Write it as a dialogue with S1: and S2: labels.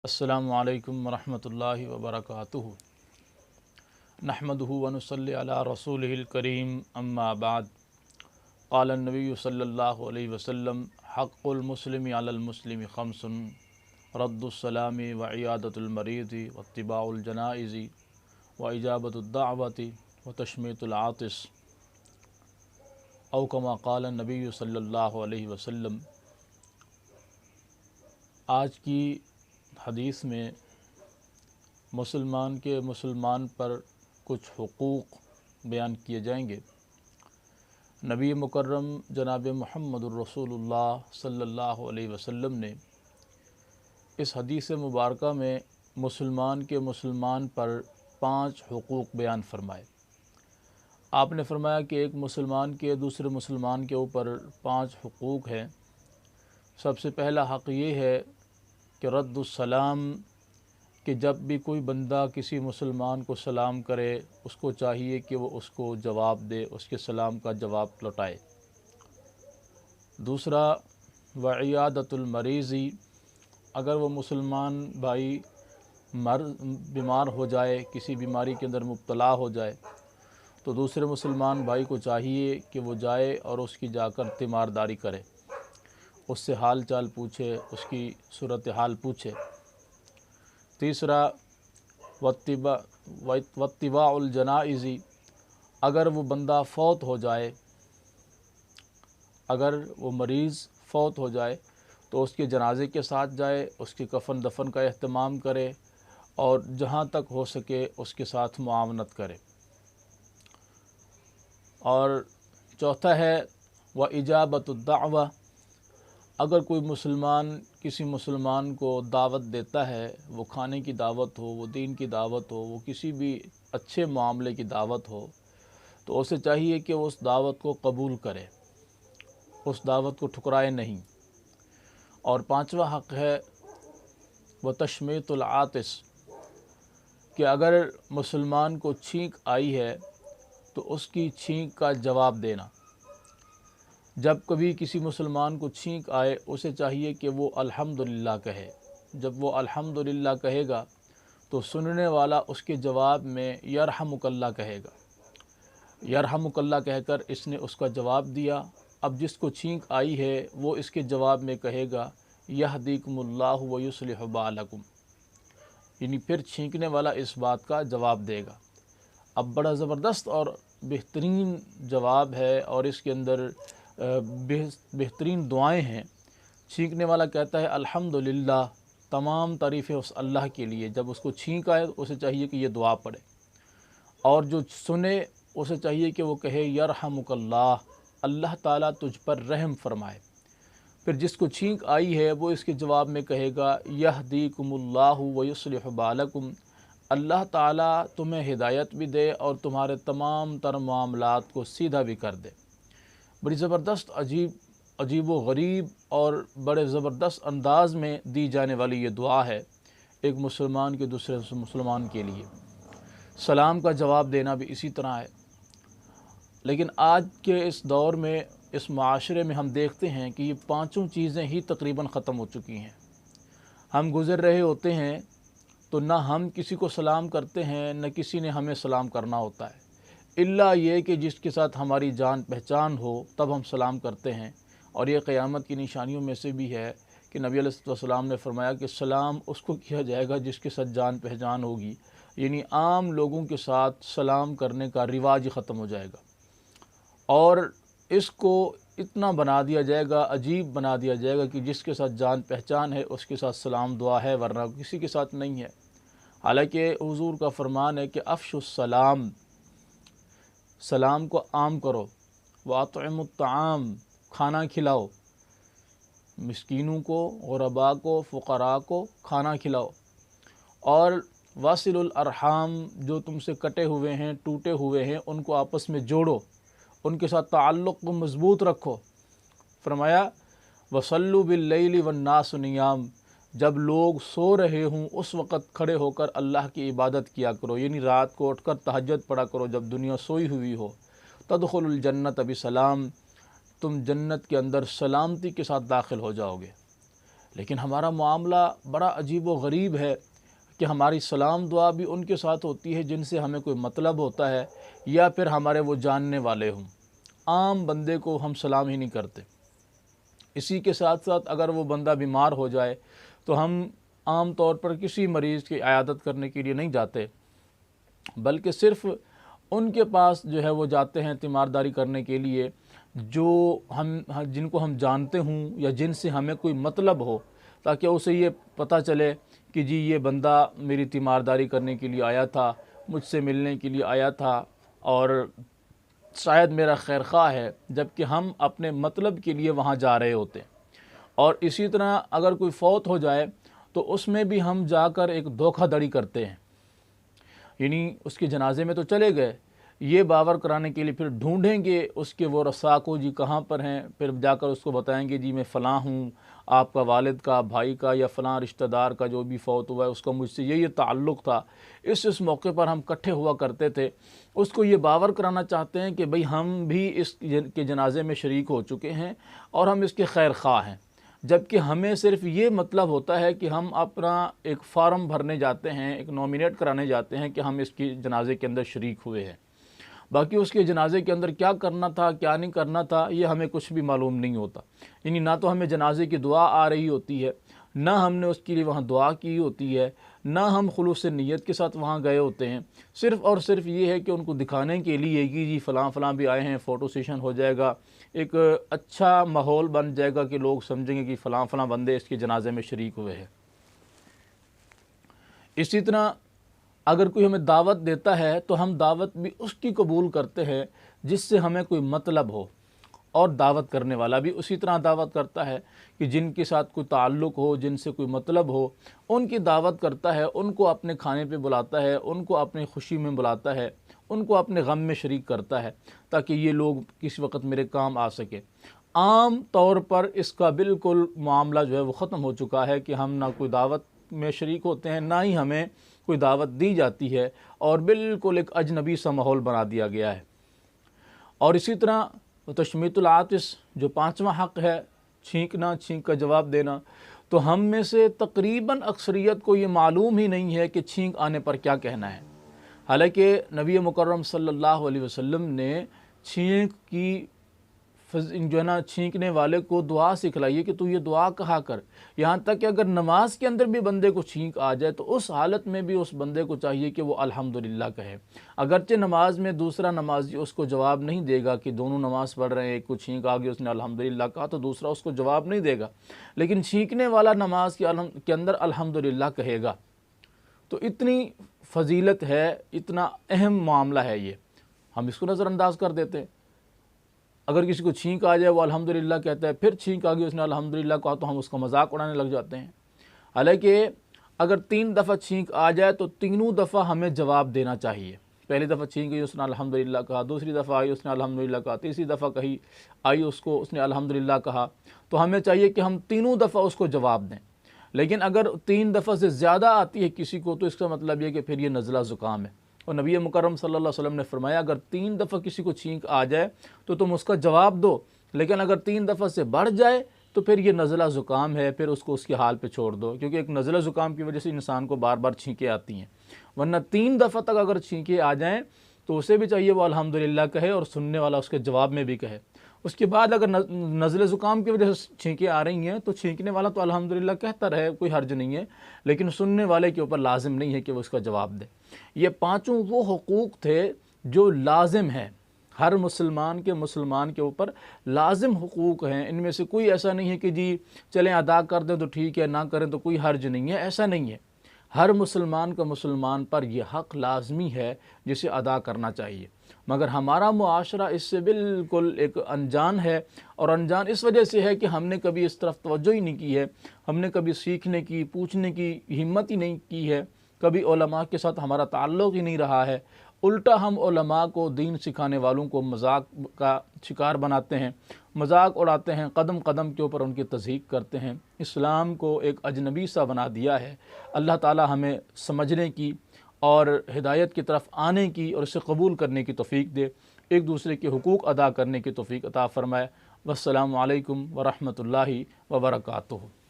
S1: السلام علیکم ورحمۃ اللہ وبرکاتہ۔ نحمدہ ونصلی علی رسولہ الکریم، اما بعد۔ قال النبی صلی اللہ علیہ وسلم: حق المسلم علی المسلم خمس: رد السلام وعیادۃ المریض واتباع الجنائز واجابۃ الدعوۃ وتشمیت العاطس، او کما قال النبی صلی اللہ علیہ وسلم۔ آج کی حدیث میں مسلمان پر کچھ حقوق بیان کیے جائیں گے۔ نبی مکرم جناب محمد الرسول اللہ صلی اللہ علیہ وسلم نے اس حدیث مبارکہ میں مسلمان پر 5 حقوق بیان فرمائے۔ آپ نے فرمایا کہ ایک مسلمان کے دوسرے مسلمان کے اوپر 5 حقوق ہیں۔ سب سے پہلا حق یہ ہے کہ رد السلام، کہ جب بھی کوئی بندہ کسی مسلمان کو سلام کرے اس کو چاہیے کہ وہ اس کو جواب دے، اس کے سلام کا جواب لوٹائے۔ دوسرا، وعیادۃ المریض، اگر وہ مسلمان بھائی بیمار ہو جائے، کسی بیماری کے اندر مبتلا ہو جائے، تو دوسرے مسلمان بھائی کو چاہیے کہ وہ جائے اور اس کی جا کر تیمارداری کرے، اس سے حال چال پوچھے، اس کی صورتحال پوچھے۔ تیسرا، واتباع الجنائز، اگر وہ بندہ فوت ہو جائے، اگر وہ مریض فوت ہو جائے تو اس کے جنازے کے ساتھ جائے، اس کے کفن دفن کا اہتمام کرے اور جہاں تک ہو سکے اس کے ساتھ معاونت کرے۔ اور چوتھا ہے واجابۃ الدعوہ، اگر کوئی مسلمان کسی مسلمان کو دعوت دیتا ہے، وہ کھانے کی دعوت ہو، وہ دین کی دعوت ہو، وہ کسی بھی اچھے معاملے کی دعوت ہو، تو اسے چاہیے کہ وہ اس دعوت کو قبول کرے، اس دعوت کو ٹھکرائے نہیں۔ اور 5واں حق ہے وتشمیت العاطس، کہ اگر مسلمان کو چھینک آئی ہے تو اس کی چھینک کا جواب دینا۔ جب کبھی کسی مسلمان کو چھینک آئے اسے چاہیے کہ وہ الحمدللہ کہے۔ جب وہ الحمدللہ کہے گا تو سننے والا اس کے جواب میں یرحمک اللہ کہے گا۔ یرحمک اللہ کہہ کر اس نے اس کا جواب دیا۔ اب جس کو چھینک آئی ہے وہ اس کے جواب میں کہے گا یہدیکم اللہ ویصلح بالکم، یعنی پھر چھینکنے والا اس بات کا جواب دے گا۔ اب بڑا زبردست اور بہترین جواب ہے، اور اس کے اندر بہترین دعائیں ہیں۔ چھینکنے والا کہتا ہے الحمدللہ، تمام تعریفیں اس اللہ کے لیے۔ جب اس کو چھینک آئے اسے چاہیے کہ یہ دعا پڑھے، اور جو سنے اسے چاہیے کہ وہ کہے یرحمک اللہ، اللہ تعالیٰ تجھ پر رحم فرمائے۔ پھر جس کو چھینک آئی ہے وہ اس کے جواب میں کہے گا یہدیکم اللہ ویصلح بالکم، اللہ تعالیٰ تمہیں ہدایت بھی دے اور تمہارے تمام تر معاملات کو سیدھا بھی کر دے۔ بڑی زبردست، عجیب و غریب اور بڑے زبردست انداز میں دی جانے والی یہ دعا ہے ایک مسلمان کے دوسرے مسلمان کے لیے۔ سلام کا جواب دینا بھی اسی طرح ہے۔ لیکن آج کے اس دور میں، اس معاشرے میں ہم دیکھتے ہیں کہ یہ 5 چیزیں ہی تقریباً ختم ہو چکی ہیں۔ ہم گزر رہے ہوتے ہیں تو نہ ہم کسی کو سلام کرتے ہیں، نہ کسی نے ہمیں سلام کرنا ہوتا ہے، الا یہ کہ جس کے ساتھ ہماری جان پہچان ہو تب ہم سلام کرتے ہیں۔ اور یہ قیامت کی نشانیوں میں سے بھی ہے کہ نبی علیہ السلام نے فرمایا کہ سلام اس کو کیا جائے گا جس کے ساتھ جان پہچان ہوگی، یعنی عام لوگوں کے ساتھ سلام کرنے کا رواج ختم ہو جائے گا، اور اس کو اتنا بنا دیا جائے گا، عجیب بنا دیا جائے گا کہ جس کے ساتھ جان پہچان ہے اس کے ساتھ سلام دعا ہے، ورنہ کسی کے ساتھ نہیں ہے۔ حالانکہ حضور کا فرمان ہے کہ افشوا السلام، سلام کو عام کرو، واطعموا الطعام، کھانا کھلاؤ، مسکینوں کو، غرباء کو، فقراء کو کھانا کھلاؤ، اور واصل الارحام، جو تم سے کٹے ہوئے ہیں، ٹوٹے ہوئے ہیں، ان کو آپس میں جوڑو، ان کے ساتھ تعلق کو مضبوط رکھو۔ فرمایا وصلوا باللیل والناس نیام، جب لوگ سو رہے ہوں اس وقت کھڑے ہو کر اللہ کی عبادت کیا کرو، یعنی رات کو اٹھ کر تہجد پڑھا کرو جب دنیا سوئی ہوئی ہو۔ تدخل الجنت بسلام، تم جنت کے اندر سلامتی کے ساتھ داخل ہو جاؤ گے۔ لیکن ہمارا معاملہ بڑا عجیب و غریب ہے کہ ہماری سلام دعا بھی ان کے ساتھ ہوتی ہے جن سے ہمیں کوئی مطلب ہوتا ہے یا پھر ہمارے وہ جاننے والے ہوں۔ عام بندے کو ہم سلام ہی نہیں کرتے۔ اسی کے ساتھ ساتھ اگر وہ بندہ بیمار ہو جائے تو ہم عام طور پر کسی مریض کی عیادت کرنے کے لیے نہیں جاتے، بلکہ صرف ان کے پاس جو ہے وہ جاتے ہیں تیمارداری کرنے کے لیے جو جن کو ہم جانتے ہوں یا جن سے ہمیں کوئی مطلب ہو، تاکہ اسے یہ پتہ چلے کہ جی یہ بندہ میری تیمارداری کرنے کے لیے آیا تھا، مجھ سے ملنے کے لیے آیا تھا اور شاید میرا خیر خواہ ہے، جبکہ ہم اپنے مطلب کے لیے وہاں جا رہے ہوتے ہیں۔ اور اسی طرح اگر کوئی فوت ہو جائے تو اس میں بھی ہم جا کر ایک دھوکہ دڑی کرتے ہیں، یعنی اس کے جنازے میں تو چلے گئے، یہ باور کرانے کے لیے پھر ڈھونڈیں گے اس کے وہ رساکو جی کہاں پر ہیں، پھر جا کر اس کو بتائیں گے جی میں فلاں ہوں، آپ کا والد کا، بھائی کا یا فلاں رشتہ دار کا جو بھی فوت ہوا ہے اس کا مجھ سے یہ تعلق تھا، اس موقع پر ہم اکٹھے ہوا کرتے تھے۔ اس کو یہ باور کرانا چاہتے ہیں کہ بھئی ہم بھی اس کے جنازے میں شریک ہو چکے ہیں اور ہم اس کے خیر خواہ ہیں، جبکہ ہمیں صرف یہ مطلب ہوتا ہے کہ ہم اپنا ایک فارم بھرنے جاتے ہیں، ایک نومینیٹ کرانے جاتے ہیں کہ ہم اس کی جنازے کے اندر شریک ہوئے ہیں۔ باقی اس کے جنازے کے اندر کیا کرنا تھا کیا نہیں کرنا تھا یہ ہمیں کچھ بھی معلوم نہیں ہوتا، یعنی نہ تو ہمیں جنازے کی دعا آ رہی ہوتی ہے، نہ ہم نے اس کے لیے وہاں دعا کی ہوتی ہے، نہ ہم خلوص نیت کے ساتھ وہاں گئے ہوتے ہیں۔ صرف اور صرف یہ ہے کہ ان کو دکھانے کے لیے کہ جی فلاں فلاں بھی آئے ہیں، فوٹو سیشن ہو جائے گا، ایک اچھا ماحول بن جائے گا کہ لوگ سمجھیں گے کہ فلاں فلاں بندے اس کے جنازے میں شریک ہوئے ہیں۔ اسی طرح اگر کوئی ہمیں دعوت دیتا ہے تو ہم دعوت بھی اس کی قبول کرتے ہیں جس سے ہمیں کوئی مطلب ہو، اور دعوت کرنے والا بھی اسی طرح دعوت کرتا ہے کہ جن کے ساتھ کوئی تعلق ہو، جن سے کوئی مطلب ہو، ان کی دعوت کرتا ہے، ان کو اپنے کھانے پہ بلاتا ہے، ان کو اپنی خوشی میں بلاتا ہے، ان کو اپنے غم میں شریک کرتا ہے تاکہ یہ لوگ کسی وقت میرے کام آ سکے۔ عام طور پر اس کا بالکل معاملہ جو ہے وہ ختم ہو چکا ہے کہ ہم نہ کوئی دعوت میں شریک ہوتے ہیں، نہ ہی ہمیں کوئی دعوت دی جاتی ہے، اور بالکل ایک اجنبی سا ماحول بنا دیا گیا ہے۔ اور اسی طرح تشمیت العاطس جو 5واں حق ہے، چھینکنا، چھینک کا جواب دینا، تو ہم میں سے تقریباً اکثریت کو یہ معلوم ہی نہیں ہے کہ چھینک آنے پر کیا کہنا ہے، حالانکہ نبی مکرم صلی اللہ علیہ وسلم نے چھینک کی جو ہے نا چھینکنے والے کو دعا سکھلائی ہے کہ تو یہ دعا کہا کر، یہاں تک کہ اگر نماز کے اندر بھی بندے کو چھینک آ جائے تو اس حالت میں بھی اس بندے کو چاہیے کہ وہ الحمدللہ کہے، اگرچہ نماز میں دوسرا نمازی اس کو جواب نہیں دے گا کہ دونوں نماز پڑھ رہے ہیں، ایک کو چھینک آ گئی اس نے الحمدللہ کہا تو دوسرا اس کو جواب نہیں دے گا، لیکن چھینکنے والا نماز کے اندر الحمدللہ کہے گا۔ تو اتنی فضیلت ہے، اتنا اہم معاملہ ہے یہ، ہم اس کو نظر انداز کر دیتے ہیں۔ اگر کسی کو چھینک آ جائے وہ الحمدللہ کہتا ہے، پھر چھینک آ گئی اس نے الحمدللہ کہا تو ہم اس کا مذاق اڑانے لگ جاتے ہیں، حالانکہ اگر 3 دفعہ چھینک آ جائے تو تینوں دفعہ ہمیں جواب دینا چاہیے۔ پہلی دفعہ چھینک گئی اس نے الحمدللہ کہا، دوسری دفعہ آئی اس نے الحمدللہ کہا، تیسری دفعہ آئی اس نے الحمدللہ کہا، تو ہمیں چاہیے کہ ہم تینوں دفعہ اس کو جواب دیں۔ لیکن اگر 3 دفعہ سے زیادہ آتی ہے کسی کو تو اس کا مطلب یہ کہ پھر یہ نزلہ زکام ہے، اور نبی مکرم صلی اللہ علیہ وسلم نے فرمایا اگر 3 دفعہ کسی کو چھینک آ جائے تو تم اس کا جواب دو، لیکن اگر 3 دفعہ سے بڑھ جائے تو پھر یہ نزلہ زکام ہے، پھر اس کو اس کے حال پہ چھوڑ دو، کیونکہ ایک نزلہ زکام کی وجہ سے انسان کو بار بار چھینکیں آتی ہیں، ورنہ 3 دفعہ تک اگر چھینکیں آ جائیں تو اسے بھی چاہیے وہ الحمدللہ کہے اور سننے والا اس کے جواب میں بھی کہے۔ اس کے بعد اگر نزلہ زکام کی وجہ سے چھینکیں آ رہی ہیں تو چھینکنے والا تو الحمدللہ کہتا رہے، کوئی حرج نہیں ہے، لیکن سننے والے کے اوپر لازم نہیں ہے کہ وہ اس کا جواب دے۔ یہ 5 وہ حقوق تھے جو لازم ہیں، ہر مسلمان کے اوپر لازم حقوق ہیں، ان میں سے کوئی ایسا نہیں ہے کہ جی چلیں ادا کر دیں تو ٹھیک ہے، نہ کریں تو کوئی حرج نہیں ہے، ایسا نہیں ہے۔ ہر مسلمان کا مسلمان پر یہ حق لازمی ہے جسے ادا کرنا چاہیے، مگر ہمارا معاشرہ اس سے بالکل ایک انجان ہے، اور انجان اس وجہ سے ہے کہ ہم نے کبھی اس طرف توجہ ہی نہیں کی ہے، ہم نے کبھی سیکھنے کی، پوچھنے کی ہمت ہی نہیں کی ہے، کبھی علماء کے ساتھ ہمارا تعلق ہی نہیں رہا ہے، الٹا ہم علماء کو، دین سکھانے والوں کو مذاق کا شکار بناتے ہیں، مذاق اڑاتے ہیں، قدم قدم کے اوپر ان کی تضحیق کرتے ہیں، اسلام کو ایک اجنبی سا بنا دیا ہے۔ اللہ تعالی ہمیں سمجھنے کی اور ہدایت کی طرف آنے کی اور اسے قبول کرنے کی توفیق دے، ایک دوسرے کے حقوق ادا کرنے کی توفیق عطا فرمائے۔ والسلام علیکم ورحمۃ اللہ وبرکاتہ۔